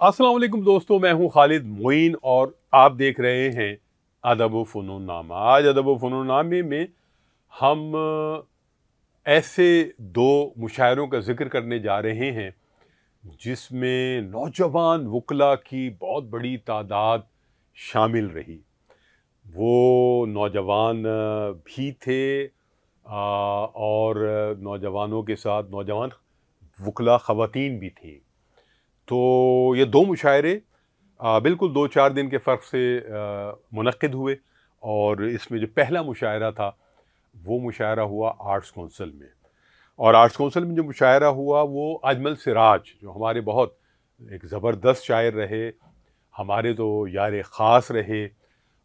अस्सलाम वालेकुम दोस्तों, मैं हूं खालिद मोइन और आप देख रहे हैं अदब व फ़नून नामा। आज अदब व फ़नून नामे में हम ऐसे दो मुशायरों का ज़िक्र करने जा रहे हैं जिसमें नौजवान वकला की बहुत बड़ी तादाद शामिल रही। वो नौजवान भी थे और नौजवानों के साथ नौजवान वकला ख़वातीन भी थीं। तो ये दो मुशायरे बिल्कुल 2-4 दिन के फ़र्क से मुनक़िद हुए और इसमें जो पहला मुशायरा था वो मुशायरा हुआ आर्ट्स काउंसिल में। और आर्ट्स काउंसिल में जो मुशायरा हुआ वो अजमल सिराज, जो हमारे बहुत एक ज़बरदस्त शायर रहे, हमारे तो यार ख़ास रहे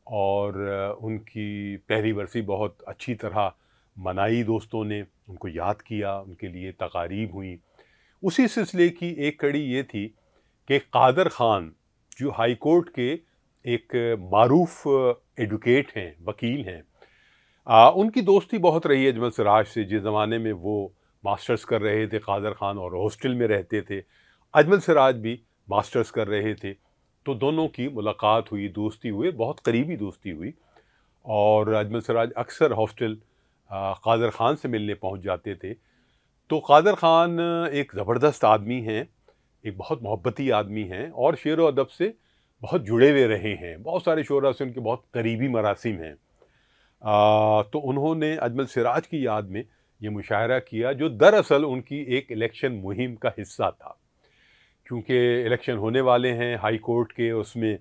और उनकी पहली बरसी बहुत अच्छी तरह मनाई, दोस्तों ने उनको याद किया, उनके लिए तकारीब हुई। उसी सिलसिले की एक कड़ी ये थी कि कादर ख़ान जो हाई कोर्ट के एक मारूफ एडवोकेट हैं, वकील हैं, उनकी दोस्ती बहुत रही है अजमल सिराज से। जिस ज़माने में वो मास्टर्स कर रहे थे कादर ख़ान और हॉस्टल में रहते थे, अजमल सिराज भी मास्टर्स कर रहे थे, तो दोनों की मुलाकात हुई, दोस्ती हुई, बहुत करीबी दोस्ती हुई। और अजमल सिराज अक्सर हॉस्टल कादर ख़ान से मिलने पहुंच जाते थे। तो कादर ख़ान एक ज़बरदस्त आदमी हैं, एक बहुत मोहब्बती आदमी हैं और शेर व अदब से बहुत जुड़े हुए रहे हैं। बहुत सारे शोरा से उनके बहुत करीबी मरासिम हैं। तो उन्होंने अजमल सिराज की याद में ये मुशायरा किया जो दरअसल उनकी एक इलेक्शन मुहिम का हिस्सा था। क्योंकि इलेक्शन होने वाले हैं हाई कोर्ट के, उसमें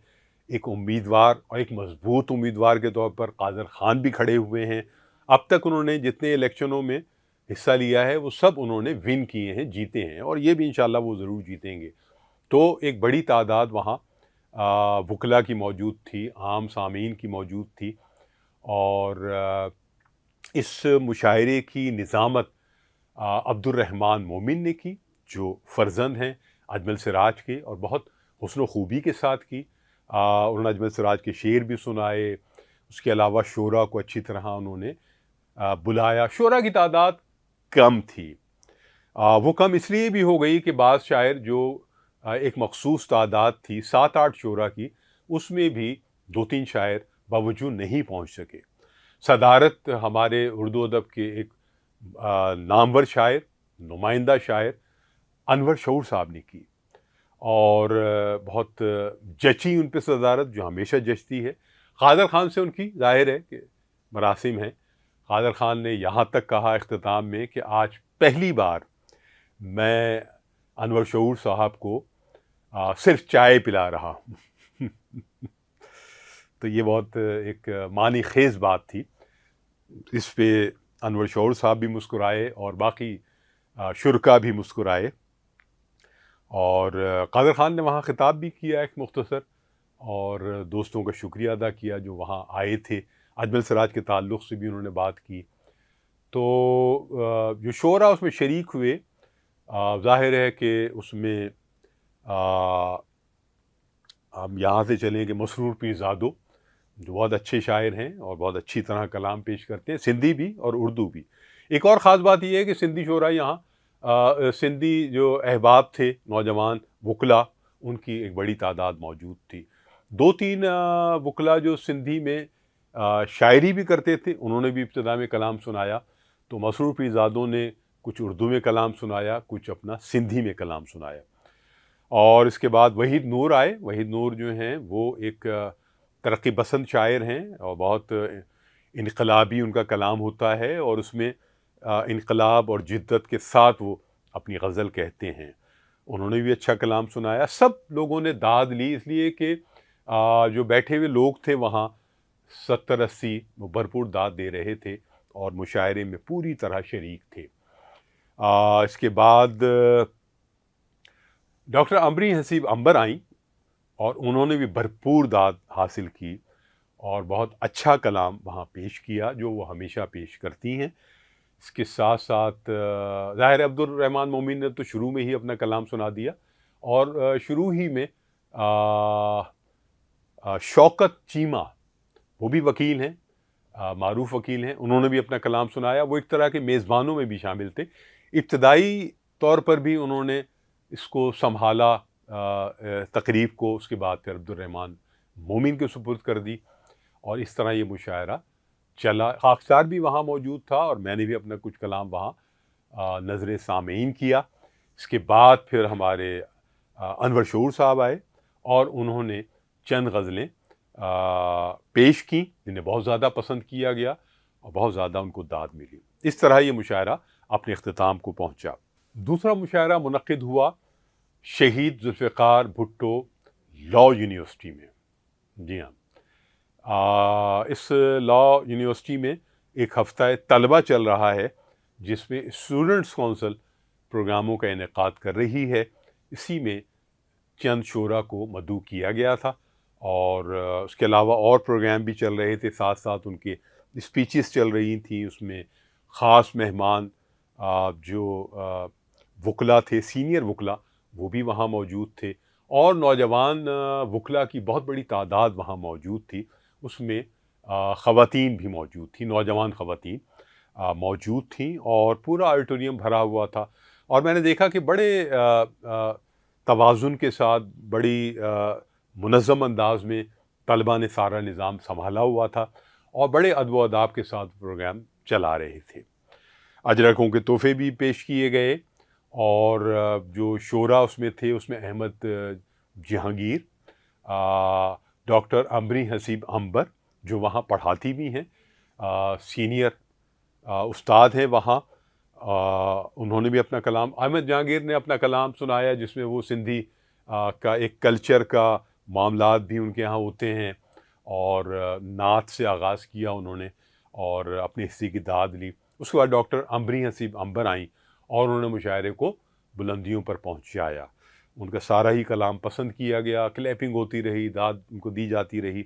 एक उम्मीदवार और एक मजबूत उम्मीदवार के तौर पर कादर ख़ान भी खड़े हुए हैं। अब तक उन्होंने जितने इलेक्शनों में हिस्सा लिया है वो सब उन्होंने विन किए हैं, जीते हैं और ये भी इंशाल्लाह वो ज़रूर जीतेंगे। तो एक बड़ी तादाद वहाँ वकला की मौजूद थी, आम सामीन की मौजूद थी और इस मुशायरे की निज़ामत अब्दुर्रहमान मोमिन ने की, जो फ़र्जंद हैं अजमल सिराज के, और बहुत हुस्न खूबी के साथ की। उन्होंने अजमल सिराज के शेर भी सुनाए, उसके अलावा शोरा को अच्छी तरह उन्होंने बुलाया। शोरा की तादाद कम थी, वो कम इसलिए भी हो गई कि बाज़ शायर जो एक मखसूस तादाद थी 7-8 शोरा की, उसमें भी 2-3 शायर बावजूद नहीं पहुंच सके। सदारत हमारे उर्दू अदब के एक नामवर शायर, नुमाइंदा शायर अनवर शऊर साहब ने की और बहुत जची उन पर सदारत, जो हमेशा जचती है। कादर ख़ान से उनकी ज़ाहिर है कि मरासिम हैं। कादर ख़ान ने यहाँ तक कहा इख्तिताम में कि आज पहली बार मैं अनवर शऊर साहब को सिर्फ चाय पिला रहा हूँ। तो ये बहुत एक मानी खेज़ बात थी। इस पे अनवर शऊर साहब भी मुस्कुराए और बाकी शुरका भी मुस्कुराए और कादर ख़ान ने वहाँ ख़िताब भी किया एक मुख्तसर और दोस्तों का शुक्रिया अदा किया जो वहाँ आए थे। अजमल सिराज के ताल्लुक़ से भी उन्होंने बात की। तो जो शोरा उसमें शरीक हुए, ज़ाहिर है कि उसमें हम यहाँ से चलें कि मसरूर पीरज़ादो जो बहुत अच्छे शायर हैं और बहुत अच्छी तरह कलाम पेश करते हैं, सिंधी भी और उर्दू भी। एक और ख़ास बात यह है कि सिंधी शोरा यहाँ सिंधी जो अहबाब थे, नौजवान वकला, उनकी एक बड़ी तादाद मौजूद थी। 2-3 वकला जो सिंधी में शायरी भी करते थे, उन्होंने भी इब्तिदा में कलाम सुनाया। तो मसरूर पीरज़ादों ने कुछ उर्दू में कलाम सुनाया, कुछ अपना सिंधी में कलाम सुनाया। और इसके बाद वहीद नूर आए। वहीद नूर जो हैं वो एक तरक्की पसंद शायर हैं और बहुत इनकलाबी उनका कलाम होता है और उसमें इनकलाब और जिद्दत के साथ वो अपनी गज़ल कहते हैं। उन्होंने भी अच्छा कलाम सुनाया। सब लोगों ने दाद ली, इसलिए कि जो बैठे हुए लोग थे वहाँ 70-80 वो भरपूर दाद दे रहे थे और मुशायरे में पूरी तरह शरीक थे। इसके बाद डॉक्टर अमरी हसीब अंबर आईं और उन्होंने भी भरपूर दाद हासिल की और बहुत अच्छा कलाम वहाँ पेश किया, जो वो हमेशा पेश करती हैं। इसके साथ साथ ज़ाहिर अब्दुर्रहमान मोमिन ने तो शुरू में ही अपना कलाम सुना दिया और शुरू ही में शौकत चीमा, वो भी वकील हैं, मारूफ वकील हैं, उन्होंने भी अपना कलाम सुनाया। वो एक तरह के मेज़बानों में भी शामिल थे। इब्तदाई तौर पर भी उन्होंने इसको संभाला تقریب کو اس کے بعد پھر عبدالرحمن مومن کے سپرد کر دی، اور اس طرح یہ مشاعرہ چلا۔ خاکسار بھی وہاں موجود تھا اور میں نے بھی اپنا کچھ کلام وہاں نظر سامعین کیا۔ اس کے بعد پھر ہمارے انور شعور صاحب آئے اور انہوں نے چند غزلیں پیش کیں جنہیں بہت زیادہ پسند کیا گیا اور بہت زیادہ ان کو داد ملی۔ اس طرح یہ مشاعرہ اپنے اختتام کو پہنچا۔ دوسرا مشاعرہ منعقد ہوا شہید ذوالفقار بھٹو لاء یونیورسٹی میں۔ جی ہاں، اس لاء یونیورسٹی میں ایک ہفتہ طلبہ چل رہا ہے جس میں اسٹوڈنٹس کونسل پروگراموں کا انعقاد کر رہی ہے۔ اسی میں چند شعراء کو مدعو کیا گیا تھا، اور اس کے علاوہ اور پروگرام بھی چل رہے تھے، ساتھ ساتھ ان کے اسپیچز چل رہی تھیں۔ اس میں خاص مہمان جو وکلا تھے، سینئر وکلا، وہ بھی وہاں موجود تھے، اور نوجوان وکلا کی بہت بڑی تعداد وہاں موجود تھی۔ اس میں خواتین بھی موجود تھیں، نوجوان خواتین موجود تھیں، اور پورا آڈیٹوریم بھرا ہوا تھا۔ اور میں نے دیکھا کہ بڑے توازن کے ساتھ، بڑی منظم انداز میں طلبہ نے سارا نظام سنبھالا ہوا تھا، اور بڑے ادب و آداب کے ساتھ پروگرام چلا رہے تھے۔ اجرکوں کے تحفے بھی پیش کیے گئے، اور جو شعراء اس میں تھے اس میں احمد جہانگیر، ڈاکٹر امبری حسیب امبر جو وہاں پڑھاتی بھی ہیں، سینئر استاد ہیں وہاں، انہوں نے بھی اپنا کلام، احمد جہانگیر نے اپنا کلام سنایا جس میں وہ سندھی کا ایک کلچر کا معاملات بھی ان کے یہاں ہوتے ہیں، اور نعت سے آغاز کیا انہوں نے اور اپنے حصے کی داد لی۔ اس کے بعد ڈاکٹر امبری حسیب امبر آئیں اور انہوں نے مشاعرے کو بلندیوں پر پہنچایا۔ ان کا سارا ہی کلام پسند کیا گیا، کلیپنگ ہوتی رہی، داد ان کو دی جاتی رہی،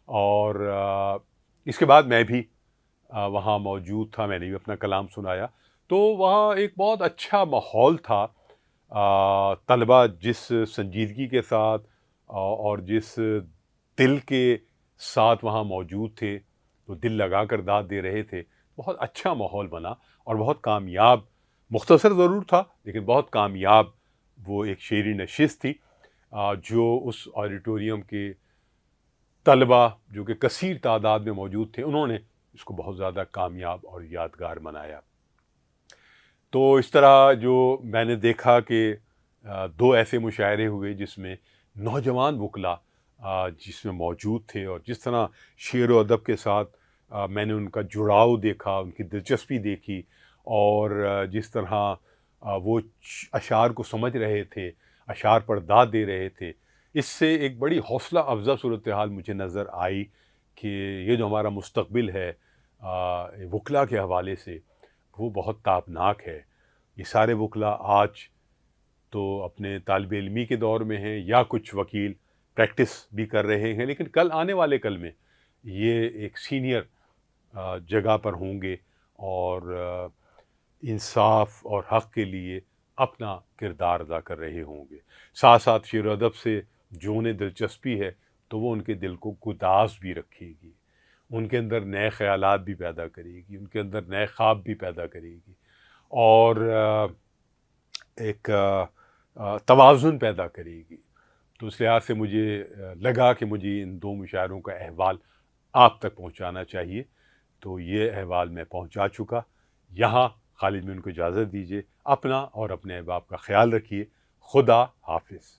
اور اس کے بعد میں بھی وہاں موجود تھا، میں نے بھی اپنا کلام سنایا۔ تو وہاں ایک بہت اچھا ماحول تھا، طلبہ جس سنجیدگی کے ساتھ اور جس دل کے ساتھ وہاں موجود تھے، تو دل لگا کر داد دے رہے تھے، بہت اچھا ماحول بنا اور بہت کامیاب، مختصر ضرور تھا لیکن بہت کامیاب وہ ایک شعری نشست تھی، جو اس آڈیٹوریم کے طلبہ جو کہ کثیر تعداد میں موجود تھے، انہوں نے اس کو بہت زیادہ کامیاب اور یادگار بنایا۔ تو اس طرح جو میں نے دیکھا کہ دو ایسے مشاعرے ہوئے جس میں نوجوان وکلا جس میں موجود تھے، اور جس طرح شعر و ادب کے ساتھ میں نے ان کا جڑاؤ دیکھا، ان کی دلچسپی دیکھی، اور جس طرح وہ اشعار کو سمجھ رہے تھے، اشعار پر داد دے رہے تھے، اس سے ایک بڑی حوصلہ افزا صورتحال مجھے نظر آئی کہ یہ جو ہمارا مستقبل ہے وکلا کے حوالے سے، وہ بہت تابناک ہے۔ یہ سارے وکلا آج تو اپنے طالب علمی کے دور میں ہیں، یا کچھ وکیل پریکٹس بھی کر رہے ہیں، لیکن کل آنے والے کل میں یہ ایک سینئر جگہ پر ہوں گے، اور انصاف اور حق کے لیے اپنا کردار ادا کر رہے ہوں گے۔ ساتھ ساتھ شعر و ادب سے جو انہیں دلچسپی ہے تو وہ ان کے دل کو گداز بھی رکھے گی، ان کے اندر نئے خیالات بھی پیدا کرے گی، ان کے اندر نئے خواب بھی پیدا کرے گی، اور ایک توازن پیدا کرے گی۔ تو اس لحاظ سے مجھے لگا کہ مجھے ان دو مشاعروں کا احوال آپ تک پہنچانا چاہیے، تو یہ احوال میں پہنچا چکا۔ یہاں خالد میں ان کو اجازت دیجیے، اپنا اور اپنے احباب کا خیال رکھیے۔ خدا حافظ۔